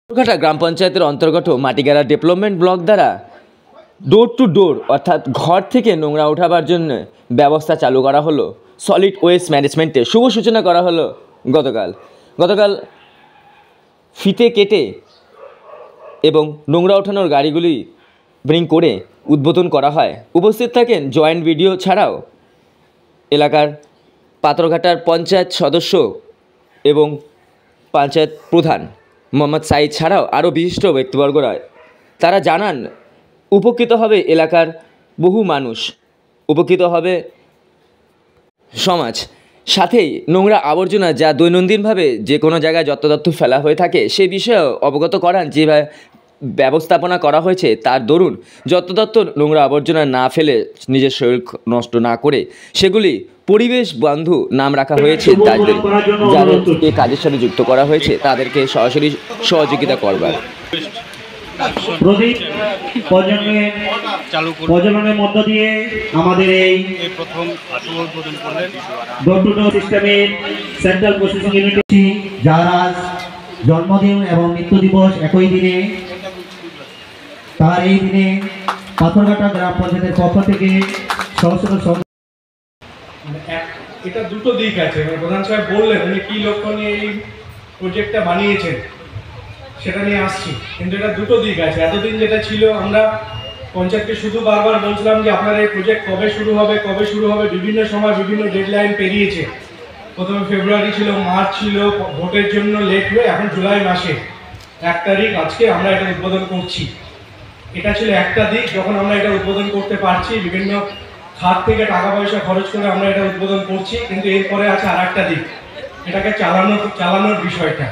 পাথরঘাটা গ্রাম পঞ্চায়েতের অন্তর্গত Matigara development block দ্বারা ডোর টু ডোর অর্থাৎ ঘর থেকে নোংরা ওঠাবার জন্য ব্যবস্থা চালু করা হলো। সলিড ওয়েস্ট ম্যানেজমেন্টে শুভ সূচনা করা হলো গতকাল ফিতে কেটে এবং নোংরা ওঠানোর গাড়িগুলি ব্রিং করে উদ্বোধন করা হয়। উপস্থিত থাকেন জয়েন্ট ভিডিও ছাড়াও এলাকার পাথরঘাটার পঞ্চায়েত সদস্য এবং পঞ্চায়েত প্রধান মোহাম্মদ সাইদ ছাড়াও আরও বিশিষ্ট ব্যক্তিবর্গরা। তারা জানান উপকৃত হবে এলাকার বহু মানুষ, উপকৃত হবে সমাজ, সাথেই নোংরা আবর্জনা যা দৈনন্দিনভাবে যে কোনো জায়গায় যত্রতত্র ফেলা হয়ে থাকে সে বিষয়েও অবগত করান। যেভাবে ব্যবস্থাপনা করা হয়েছে তার দরুন যত্রতত্র নোংরা আবর্জনা না ফেলে নিজের শরীর নষ্ট না করে সেগুলি পরিবেশ বন্ধু নাম রাখা হয়েছে। তাদের যাদেরকে কাজের সাথে যুক্ত করা হয়েছে তাদেরকে সরাসরি সহযোগিতা করবার। প্রজননের মধ্য দিয়ে আমাদের এই প্রথম ডোর টু ডোর সিস্টেমের সেন্ট্রাল প্রসেসিং ইউনিট, যারা জন্মদিন এবং মৃত্যু দিবস একই দিনে, তার এই দিনে পাথরঘাটা গ্রাম পঞ্চায়েতের পক্ষ থেকে এটা দুটো দিক আছে। প্রধান সাহেব বললেন উনি কি লক্ষ্য নিয়ে এই প্রজেক্টটা বানিয়েছেন সেটা নিয়ে আসছি, কিন্তু এটা দুটো দিক আছে। এতদিন যেটা ছিল আমরা পঞ্চায়েতকে শুধু বারবার বলছিলাম যে আপনার এই প্রজেক্ট কবে শুরু হবে, বিভিন্ন সময় বিভিন্ন ডেডলাইন পেরিয়েছে। প্রথমে ফেব্রুয়ারি ছিল, মার্চ ছিল, ভোটের জন্য লেট হয়ে এখন জুলাই মাসে 1 তারিখ আজকে আমরা এটা উদ্বোধন করছি। এটা ছিল একটা দিক, যখন আমরা এটা উদ্বোধন করতে পারছি, বিভিন্ন খাত থেকে টাকা পয়সা খরচ করে আমরা এটা উদ্বোধন করছি। কিন্তু এরপরে আছে আর একটা দিক, এটাকে চালানোর বিষয়টা।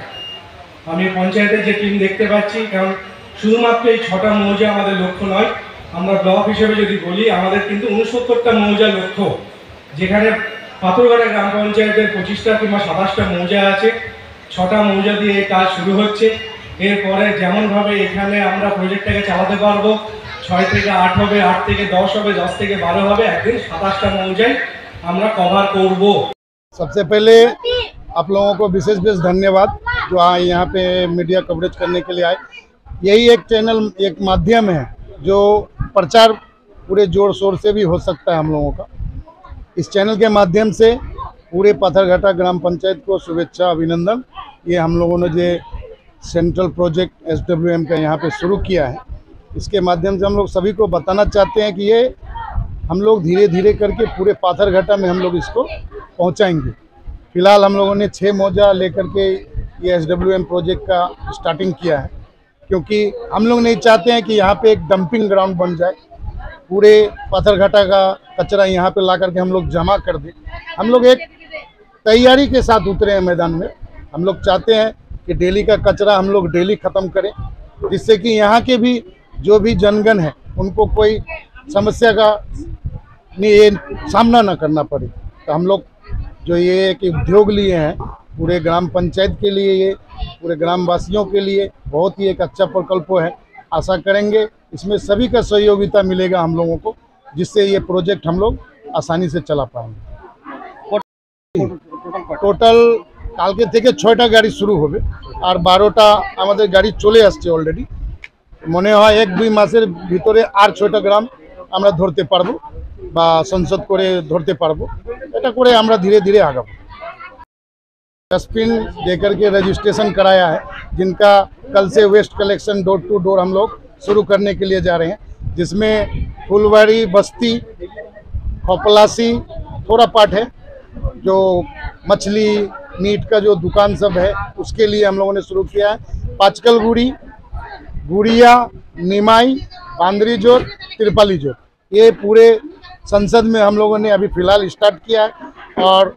আমি পঞ্চায়েতের যে টিম দেখতে পাচ্ছি, কারণ শুধুমাত্র এই 6টা মৌজা আমাদের লক্ষ্য নয়, আমরা ব্লক হিসেবে যদি বলি আমাদের কিন্তু 69টা মৌজা লক্ষ্য, যেখানে পাথরঘাটা গ্রাম পঞ্চায়েতের 25টা কিংবা 27টা মৌজা আছে। 6টা মৌজা দিয়ে এই কাজ শুরু হচ্ছে। এরপরে যেমনভাবে এখানে আমরা প্রজেক্টটাকে চালাতে পারবো, 6 থেকে 8 হবে, 8 থেকে 10 হবে, 10 থেকে 12 হবে, একদিন 27টা মৌজায় আমরা কভার করব। सबसे पहले आप लोगों को विशेष धन्यवाद जो यहाँ पे मीडिया कवरेज करने के लिए आए। यही एक चैनल, एक माध्यम है जो प्रचार पूरे जोर शोर से भी हो सकता है हम लोगों का। इस चैनल के माध्यम से पूरे पाथरघाटा ग्राम पंचायत को शुभेच्छा, अभिनंदन। ये हम लोगों ने जो सेंट्रल प्रोजेक्ट SWM का यहाँ पे शुरू किया है, इसके माध्यम से हम लोग सभी को बताना चाहते हैं कि ये हम लोग धीरे धीरे करके पूरे पाथरघाटा में हम लोग इसको पहुँचाएंगे। फिलहाल हम लोगों ने 6 मौजा लेकर के ये SWM प्रोजेक्ट का स्टार्टिंग किया है, क्योंकि हम लोग नहीं चाहते हैं कि यहाँ पे एक डंपिंग ग्राउंड बन जाए। पूरे पाथरघाटा का कचरा यहाँ पे ला करके हम लोग जमा कर दें। हम लोग एक तैयारी के साथ उतरे हैं मैदान में। हम लोग चाहते हैं कि डेली का कचरा हम लोग डेली ख़त्म करें, जिससे कि यहाँ के भी जो भी जनगण है उनको कोई समस्या का ये सामना न करना पड़े। तो हम लोग जो ये एक उद्योग लिए हैं पूरे ग्राम पंचायत के लिए, ये पूरे ग्रामवासियों के लिए बहुत ही एक अच्छा प्रकल्प है। आशा करेंगे इसमें सभी का सहयोगिता मिलेगा हम लोगों को, जिससे ये प्रोजेक्ट हम लोग आसानी से चला पाएंगे। টোটাল কালকে থেকে 6টা গাড়ি শুরু হবে আর 12টা আমাদের গাড়ি চলে আসছে অলরেডি। মনে হয় 1-2 মাসের ভিতরে আর 6টা গ্রাম আমরা ধরতে পারবো বা সংসদ করে ধরতে পারবো। এটা করে আমরা ধীরে ধীরে আগাবো। डस्टबिन देकर के रजिस्ट्रेशन कराया है, जिनका कल से waste collection door to door हम लोग शुरू करने के लिए जा रहे हैं, जिसमें फुलवाड़ी, बस्ती, खोपलासी थोड़ा पार्ट है। जो मछली मीट का जो दुकान सब है उसके लिए हम लोगों ने शुरू किया है। पाचकलगुड़ी, गुड़िया, निमाई, बांदरी जोर, तिरपाली जोर, ये पूरे संसद में हम लोगों ने अभी फ़िलहाल स्टार्ट किया है। और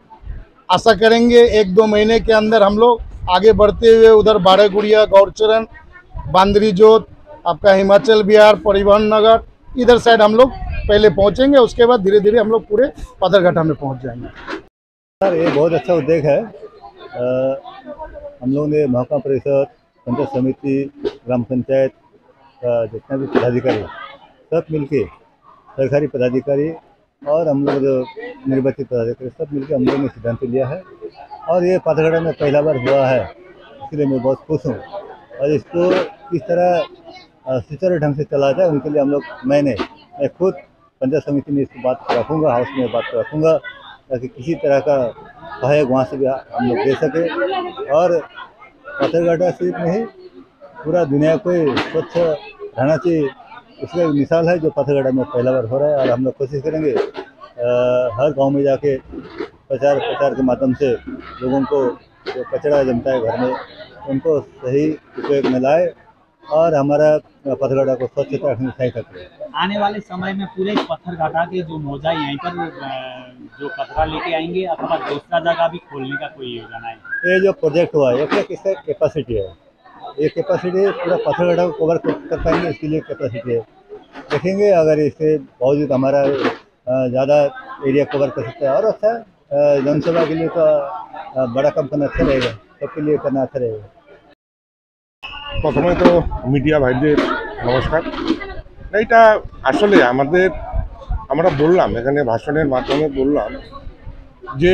आशा करेंगे 1-2 महीने के अंदर हम लोग आगे बढ़ते हुए उधर बारहगुड़िया, गौरचरण, बांदरी जोत, आपका हिमाचल बिहार, परिवहन नगर, इधर साइड हम लोग पहले पहुंचेंगे। उसके बाद धीरे धीरे हम लोग पूरे पाथरघाटा में पहुंच जाएंगे। सर ये बहुत अच्छा उद्योग है। हम लोग ने महकमा परिषद, पंचायत समिति, ग्राम पंचायत का जितना भी पदाधिकारी सब मिलके, सरकारी पदाधिकारी और हम लोग जो निर्वाचित पदाधिकारी सब मिलकर हम लोग ने सिद्धांत लिया है। और ये पाथरघाटा में पहला बार हुआ है, इसलिए मैं बहुत खुश हूँ। और इसको किस तरह सुचारू ढंग से चलाया जाए उनके लिए हम लोग मैं खुद पंचायत समिति में इसको बात रखूँगा, हाउस में बात रखूँगा, ताकि किसी तरह का सहयोग वहाँ से भी हम लोग दे सके। और पत्थरघाटा सिर्फ नहीं, पूरा दुनिया को स्वच्छ रहना चाहिए, उसका एक मिसाल है जो पत्थरघाटा में पहला बार हो रहा है। और हम लोग कोशिश करेंगे हर गांव में जाके प्रचार के माध्यम से लोगों को जो कचरा जमता है घर में उनको सही उपयोग में लाए और हमारा पत्थरघाटा को स्वच्छता रखने सही सकते। आने वाले समय में पूरे पत्थरघाटा के जो मौजा यहीं पर जो कचरा लेके आएंगे अथवा दूसरा जगह भी खोलने का कोई योजना है? ये जो प्रोजेक्ट हुआ है ये किसका कैपेसिटी है, ये कैपेसिटी पूरा पत्थरघाटा को कवर कर पाएंगे, इसके लिए कैपेसिटी है। देखेंगे अगर इसके बावजूद हमारा ज़्यादा एरिया कवर कर सकते हैं और अच्छा जनसेवा के लिए तो बड़ा काम करना अच्छा रहेगा, सबके लिए करना अच्छा रहेगा। प्रथमे तो मीडिया भाईদের नमस्कार। এটা আসলে আমরা বললাম এখানে ভাষণের মাধ্যমে বললাম যে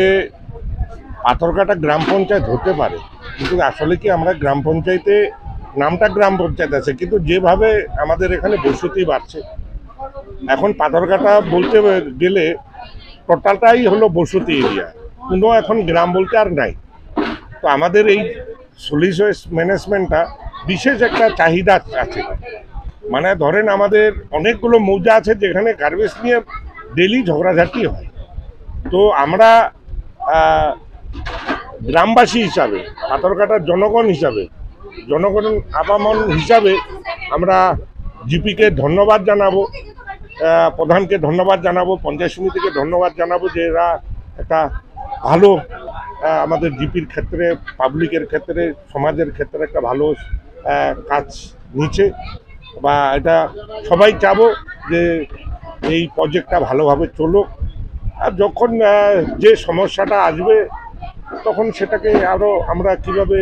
পাথরঘাটা গ্রাম পঞ্চায়েত হতে পারে, কিন্তু আসলে কি আমরা গ্রাম পঞ্চায়েতে নামটা গ্রাম পঞ্চায়েত আছে, কিন্তু যেভাবে আমাদের এখানে বসতি বাড়ছে এখন পাথরঘাটা বলতে গেলে টোটালটাই হলো বসতি এরিয়া, কোনো এখন গ্রাম বলতে আর নাই। তো আমাদের এই সলিড ওয়েস্ট ম্যানেজমেন্টটা বিশেষ একটা চাহিদা আছে। মানে ধরেন আমাদের অনেকগুলো মৌজা আছে যেখানে গার্বেজ নিয়ে ডেলি ঝগড়াঝাটি হয়। তো আমরা গ্রামবাসী হিসাবে, পাথরঘাটার জনগণ হিসাবে, জনগণ আপামন হিসাবে আমরা জিপিকে ধন্যবাদ জানাবো, প্রধানকে ধন্যবাদ জানাবো, পঞ্চায়েত সমিতিকে ধন্যবাদ জানাবো যে এরা একটা ভালো আমাদের জিপির ক্ষেত্রে, পাবলিকের ক্ষেত্রে, সমাজের ক্ষেত্রে একটা ভালো কাজ নিচ্ছে। বা এটা সবাই চাবো যে এই প্রজেক্টটা ভালোভাবে চলুক। আর যখন যে সমস্যাটা আসবে তখন সেটাকে আরও আমরা কীভাবে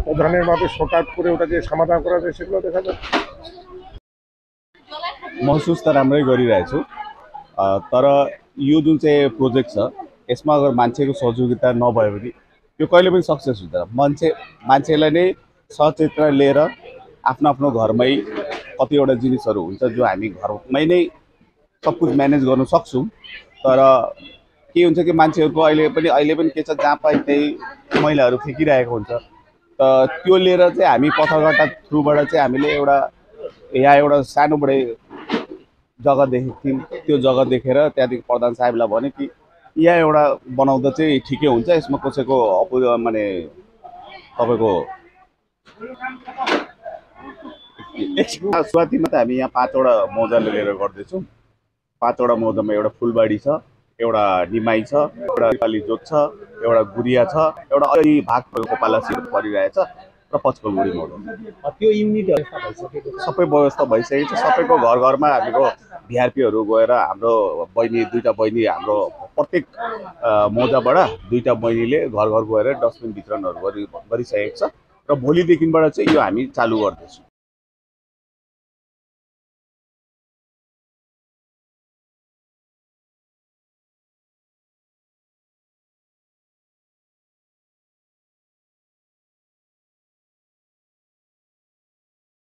প্রধানের মাধ্যমে শর্ট আউট করে ওটাকে সমাধান করা যায় সেগুলো দেখা যাবে। महसुस त राम्रै गरिरहेछु, तर यो जुन चाहिँ प्रोजेक्ट छ यसमा अगर मान्छेको सहयोगिता नभयो भने यो कहिले पनि सक्सेस हुँदैन। मान्छेलाई नै सचेतना लिएर आफ्नो आफ्नो घरमै कतिवटा जिनिसहरू हुन्छ जो हामी घरमै नै सब कुछ म्यानेज गर्न सक्छौँ, तर के हुन्छ कि मान्छेहरूको अहिले पनि के छ जहाँ पाए त्यही मैलाहरू फ्याँकिरहेको हुन्छ। त त्यो लिएर चाहिँ हामी पत्थरघाटा थ्रुबाट चाहिँ हामीले यहाँ एउटा सानोबडे जग्गा देखेको थियौँ, त्यो जग्गा देखेर त्यहाँदेखि प्रधान साहेबलाई भने कि यहाँ एउटा बनाउँदा चाहिँ ठिकै हुन्छ, यसमा कसैको माने तपाईँको सुरुवातीमा त हामी यहाँ 5वटा मौजा लिएर गर्दैछौँ। 5वटा मौजामा एउटा फुलबाडी छ, एउटा निमाई छ, एउटा नेपाली जोत छ, एउटा गुरिया छ, एउटा अलि भाग कोपाला सिर परिरहेछ र पचकलगुडी मौजा। त्यो युनिटहरू सबै व्यवस्था भइसकेको छ। सबैको घर घरमा हामीको भिआरपीहरू गएर हाम्रो बहिनी 2टा बहिनी हाम्रो प्रत्येक मौजाबाट 2टा बहिनीले घर घर गएर डस्टबिन वितरणहरू गरिसकेको छ र भोलिदेखिबाट चाहिँ यो हामी चालु गर्दैछौँ।